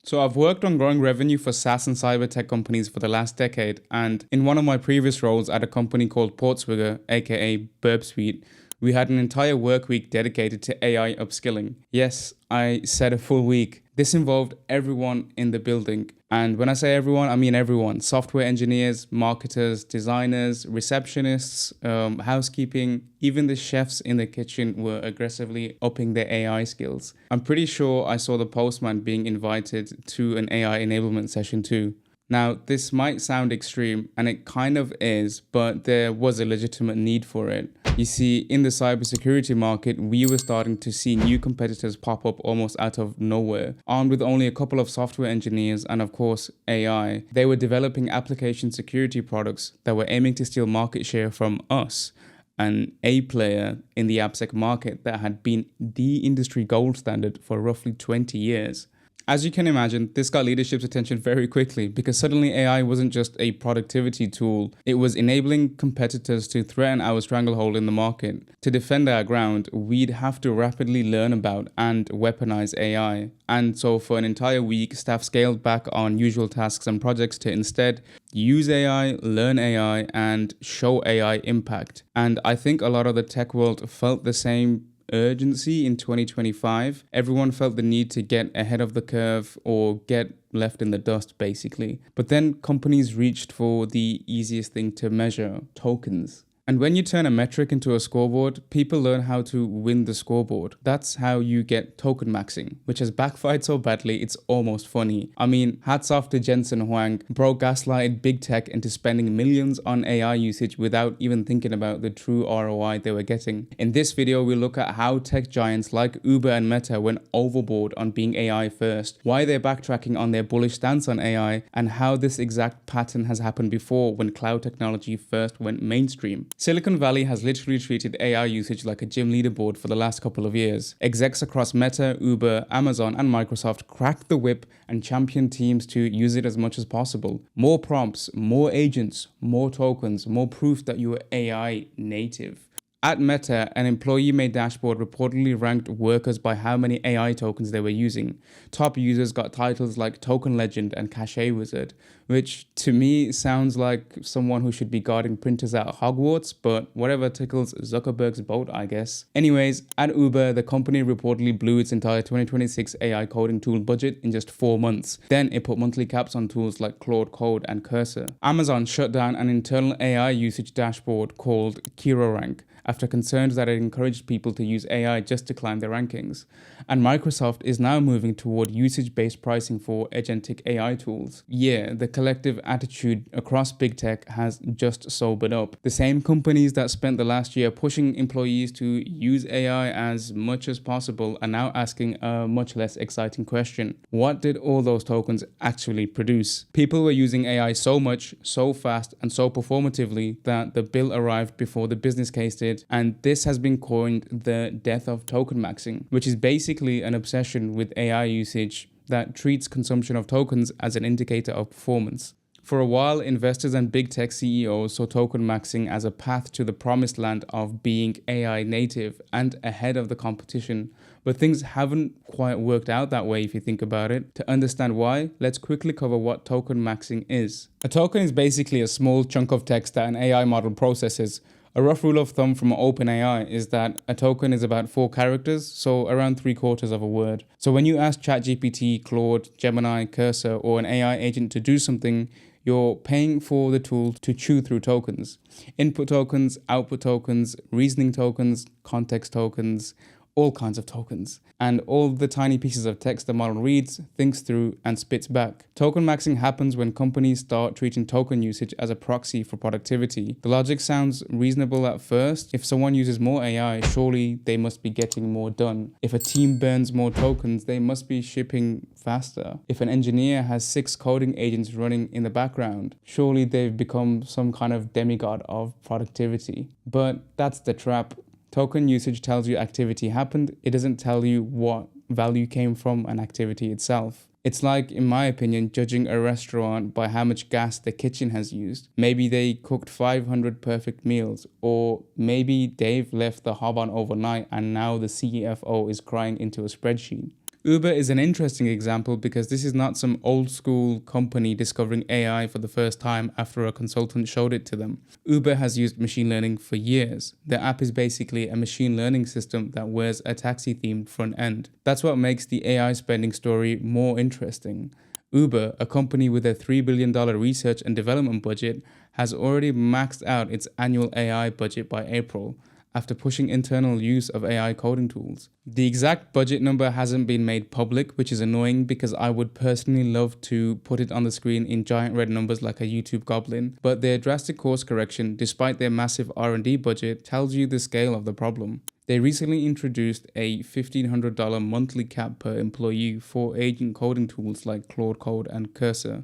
So I've worked on growing revenue for SaaS and cyber tech companies for the last decade, and in one of my previous roles at a company called PortSwigger, aka burpsuite, we had an entire work week dedicated to AI upskilling. Yes, I said a full week. This involved everyone in the building. And when I say everyone, I mean everyone. Software engineers, marketers, designers, receptionists, housekeeping, even the chefs in the kitchen were aggressively upping their AI skills. I'm pretty sure I saw the postman being invited to an AI enablement session too. Now, this might sound extreme, and it kind of is, but there was a legitimate need for it. You see, in the cybersecurity market, we were starting to see new competitors pop up almost out of nowhere. Armed with only a couple of software engineers and, of course, AI, they were developing application security products that were aiming to steal market share from us, an A player in the appsec market that had been the industry gold standard for roughly 20 years. As you can imagine, this got leadership's attention very quickly because suddenly AI wasn't just a productivity tool, it was enabling competitors to threaten our stranglehold in the market. To defend our ground, we'd have to rapidly learn about and weaponize AI. And so for an entire week, staff scaled back on usual tasks and projects to instead use AI, learn AI, and show AI impact. And I think a lot of the tech world felt the same urgency in 2025. Everyone felt the need to get ahead of the curve or get left in the dust, basically. But then companies reached for the easiest thing to measure: tokens. And when you turn a metric into a scoreboard, people learn how to win the scoreboard. That's how you get token maxing, which has backfired so badly it's almost funny. I mean, hats off to Jensen Huang. Bro gaslighted big tech into spending millions on AI usage without even thinking about the true ROI they were getting. In this video, we'll look at how tech giants like Uber and Meta went overboard on being AI first, why they're backtracking on their bullish stance on AI, and how this exact pattern has happened before when cloud technology first went mainstream. Silicon Valley has literally treated AI usage like a gym leaderboard for the last couple of years. Execs across Meta, Uber, Amazon, and Microsoft cracked the whip and championed teams to use it as much as possible. More prompts, more agents, more tokens, more proof that you are AI native. At Meta, an employee-made dashboard reportedly ranked workers by how many AI tokens they were using. Top users got titles like Token Legend and Cache Wizard, which to me sounds like someone who should be guarding printers at Hogwarts, but whatever tickles Zuckerberg's boat, I guess. Anyways, at Uber, the company reportedly blew its entire 2026 AI coding tool budget in just 4 months. Then it put monthly caps on tools like Claude Code and Cursor. Amazon shut down an internal AI usage dashboard called KiroRank after concerns that it encouraged people to use AI just to climb their rankings. And Microsoft is now moving toward usage-based pricing for agentic AI tools. Yeah, the collective attitude across big tech has just sobered up. The same companies that spent the last year pushing employees to use AI as much as possible are now asking a much less exciting question. What did all those tokens actually produce? People were using AI so much, so fast, and so performatively that the bill arrived before the business case did. And this has been coined the death of token maxing, which is basically an obsession with AI usage that treats consumption of tokens as an indicator of performance. For a while, investors and big tech CEOs saw token maxing as a path to the promised land of being AI native and ahead of the competition. But things haven't quite worked out that way if you think about it. To understand why, let's quickly cover what token maxing is. A token is basically a small chunk of text that an AI model processes. A rough rule of thumb from OpenAI is that a token is about 4 characters, so around 3/4 of a word. So when you ask ChatGPT, Claude, Gemini, Cursor, or an AI agent to do something, you're paying for the tool to chew through tokens. Input tokens, output tokens, reasoning tokens, context tokens, all kinds of tokens, and all the tiny pieces of text the model reads, thinks through, and spits back. Token maxing happens when companies start treating token usage as a proxy for productivity. The logic sounds reasonable at first. If someone uses more AI, surely they must be getting more done. If a team burns more tokens, they must be shipping faster. If an engineer has 6 coding agents running in the background, surely they've become some kind of demigod of productivity. But that's the trap. Token usage tells you activity happened. It doesn't tell you what value came from an activity itself. It's like, in my opinion, judging a restaurant by how much gas the kitchen has used. Maybe they cooked 500 perfect meals, or maybe Dave left the hob on overnight and now the CFO is crying into a spreadsheet. Uber is an interesting example because this is not some old school company discovering AI for the first time after a consultant showed it to them. Uber has used machine learning for years. The app is basically a machine learning system that wears a taxi themed front end. That's what makes the AI spending story more interesting. Uber, a company with a $3 billion research and development budget, has already maxed out its annual AI budget by April, after pushing internal use of AI coding tools. The exact budget number hasn't been made public, which is annoying because I would personally love to put it on the screen in giant red numbers like a YouTube goblin, but their drastic course correction, despite their massive R&D budget, tells you the scale of the problem. They recently introduced a $1,500 monthly cap per employee for agent coding tools like Claude Code and Cursor.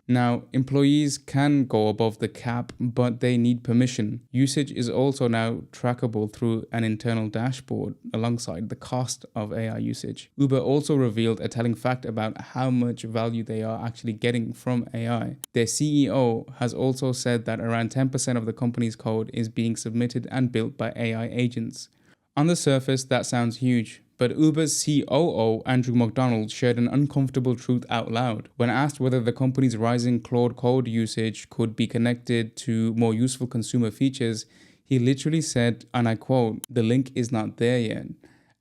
Now, employees can go above the cap, but they need permission. Usage is also now trackable through an internal dashboard alongside the cost of AI usage. Uber also revealed a telling fact about how much value they are actually getting from AI. Their CEO has also said that around 10% of the company's code is being submitted and built by AI agents. On the surface, that sounds huge. But Uber's COO, Andrew McDonald, shared an uncomfortable truth out loud. When asked whether the company's rising Claude Code usage could be connected to more useful consumer features, he literally said, and I quote, "The link is not there yet."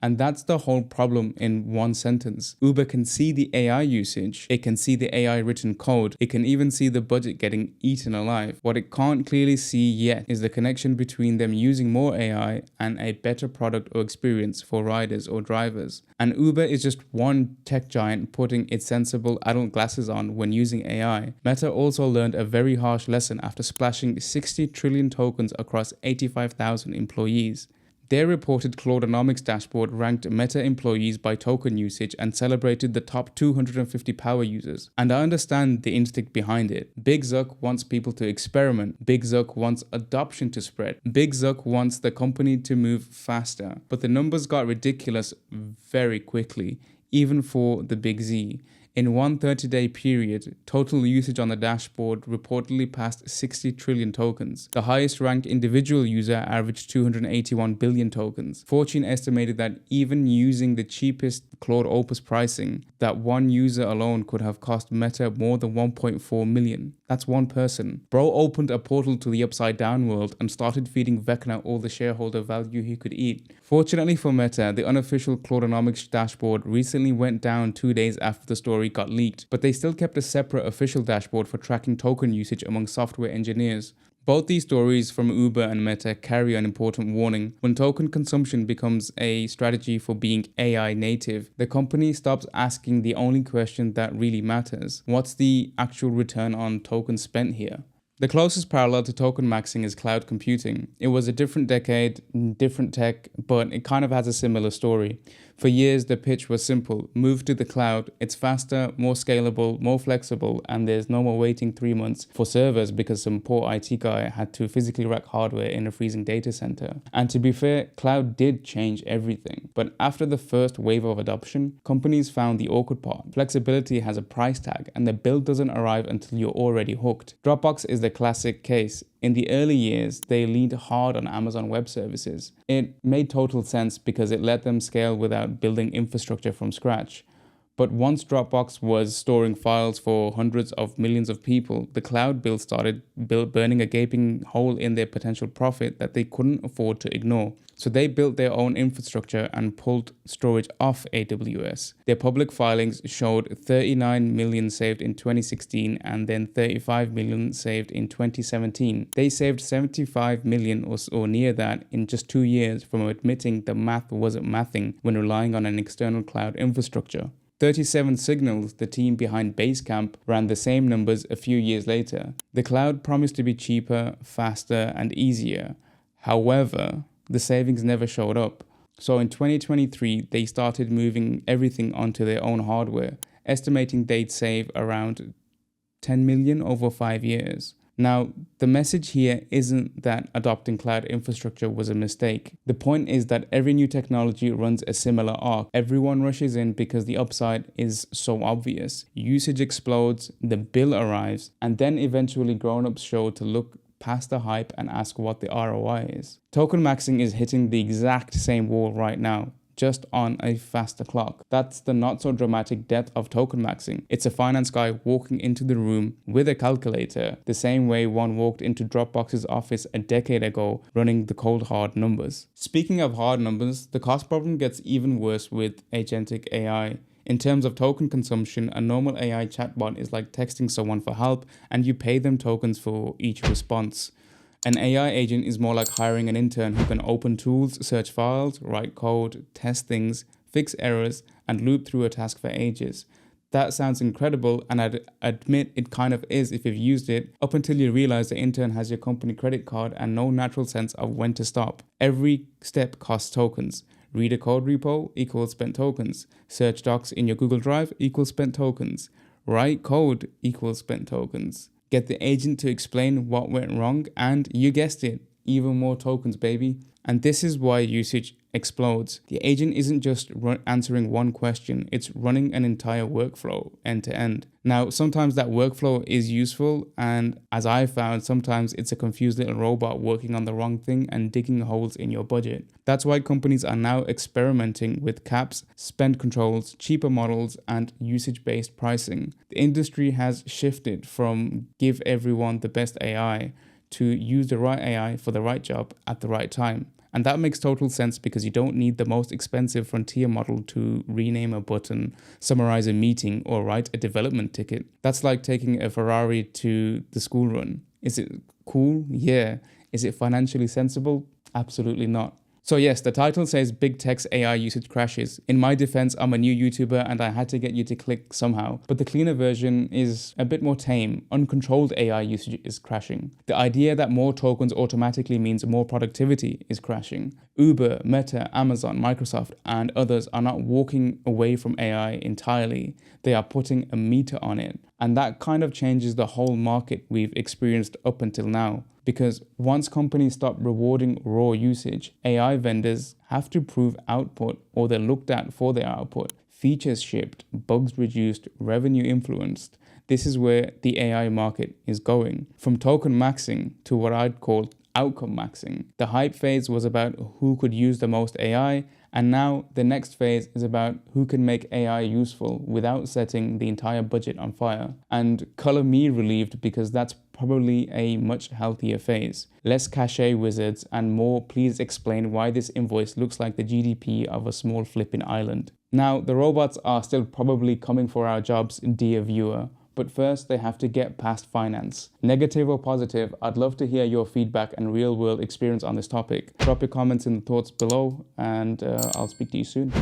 And that's the whole problem in one sentence. Uber can see the AI usage, it can see the AI written code, it can even see the budget getting eaten alive. What it can't clearly see yet is the connection between them using more AI and a better product or experience for riders or drivers. And Uber is just one tech giant putting its sensible adult glasses on when using AI. Meta also learned a very harsh lesson after splashing 60 trillion tokens across 85,000 employees. Their reported Claudenomics dashboard ranked Meta employees by token usage and celebrated the top 250 power users. And I understand the instinct behind it. Big Zuck wants people to experiment. Big Zuck wants adoption to spread. Big Zuck wants the company to move faster. But the numbers got ridiculous very quickly, even for the Big Z. In one 30-day period, total usage on the dashboard reportedly passed 60 trillion tokens. The highest ranked individual user averaged 281 billion tokens. Fortune estimated that even using the cheapest Claude Opus pricing, that one user alone could have cost Meta more than 1.4 million. That's one person. Bro opened a portal to the upside down world and started feeding Vecna all the shareholder value he could eat. Fortunately for Meta, the unofficial Claudenomics dashboard recently went down 2 days after the story got leaked, but they still kept a separate official dashboard for tracking token usage among software engineers. Both these stories from Uber and Meta carry an important warning. When token consumption becomes a strategy for being AI native, the company stops asking the only question that really matters. What's the actual return on tokens spent here? The closest parallel to token maxing is cloud computing. It was a different decade, different tech, but it kind of has a similar story. For years, the pitch was simple. Move to the cloud. It's faster, more scalable, more flexible, and there's no more waiting 3 months for servers because some poor IT guy had to physically rack hardware in a freezing data center. And to be fair, cloud did change everything. But after the first wave of adoption, companies found the awkward part. Flexibility has a price tag, and the bill doesn't arrive until you're already hooked. Dropbox is the classic case. In the early years, they leaned hard on Amazon Web Services. It made total sense because it let them scale without building infrastructure from scratch. But once Dropbox was storing files for hundreds of millions of people, the cloud bill started burning a gaping hole in their potential profit that they couldn't afford to ignore. So they built their own infrastructure and pulled storage off AWS. Their public filings showed 39 million saved in 2016 and then 35 million saved in 2017. They saved 75 million or near that in just 2 years from admitting the math wasn't mathing when relying on an external cloud infrastructure. 37 Signals, the team behind Basecamp, ran the same numbers a few years later. The cloud promised to be cheaper, faster, and easier. However, the savings never showed up. So in 2023, they started moving everything onto their own hardware, estimating they'd save around 10 million over 5 years. Now, the message here isn't that adopting cloud infrastructure was a mistake. The point is that every new technology runs a similar arc. Everyone rushes in because the upside is so obvious. Usage explodes, the bill arrives, and then eventually grown-ups show to look past the hype and ask what the ROI is. Token maxing is hitting the exact same wall right now. just on a faster clock. That's the not so dramatic death of token maxing. It's a finance guy walking into the room with a calculator, the same way one walked into Dropbox's office a decade ago running the cold hard numbers. Speaking of hard numbers, the cost problem gets even worse with agentic AI. In terms of token consumption, a normal AI chatbot is like texting someone for help, and you pay them tokens for each response. An AI agent is more like hiring an intern who can open tools, search files, write code, test things, fix errors, and loop through a task for ages. That sounds incredible, and I'd admit it kind of is if you've used it, up until you realize the intern has your company credit card and no natural sense of when to stop. Every step costs tokens. Read a code repo equals spent tokens. Search docs in your Google Drive equals spent tokens. Write code equals spent tokens. Get the agent to explain what went wrong, and you guessed it, even more tokens, baby. And this is why usage explodes. The agent isn't just answering one question, it's running an entire workflow end to end. Now, sometimes that workflow is useful, and as I found, sometimes it's a confused little robot working on the wrong thing and digging holes in your budget. That's why companies are now experimenting with caps, spend controls, cheaper models, and usage-based pricing. The industry has shifted from give everyone the best AI to use the right AI for the right job at the right time. And that makes total sense because you don't need the most expensive frontier model to rename a button, summarize a meeting, or write a development ticket. That's like taking a Ferrari to the school run. Is it cool? Yeah. Is it financially sensible? Absolutely not. So yes, the title says Big Tech's AI usage crashes. In my defense, I'm a new YouTuber and I had to get you to click somehow. But the cleaner version is a bit more tame. Uncontrolled AI usage is crashing. The idea that more tokens automatically means more productivity is crashing. Uber, Meta, Amazon, Microsoft, and others are not walking away from AI entirely. They are putting a meter on it. And that kind of changes the whole market we've experienced up until now. Because once companies stop rewarding raw usage, AI vendors have to prove output, or they're looked at for their output. Features shipped, bugs reduced, revenue influenced. This is where the AI market is going. From token maxing to what I'd call outcome maxing. The hype phase was about who could use the most AI, and now the next phase is about who can make AI useful without setting the entire budget on fire. And color me relieved, because that's probably a much healthier phase. Less cachet wizards and more please explain why this invoice looks like the GDP of a small flipping island. Now, the robots are still probably coming for our jobs, dear viewer. But first, they have to get past finance. Negative or positive, I'd love to hear your feedback and real-world experience on this topic. Drop your comments in the thoughts below, and I'll speak to you soon.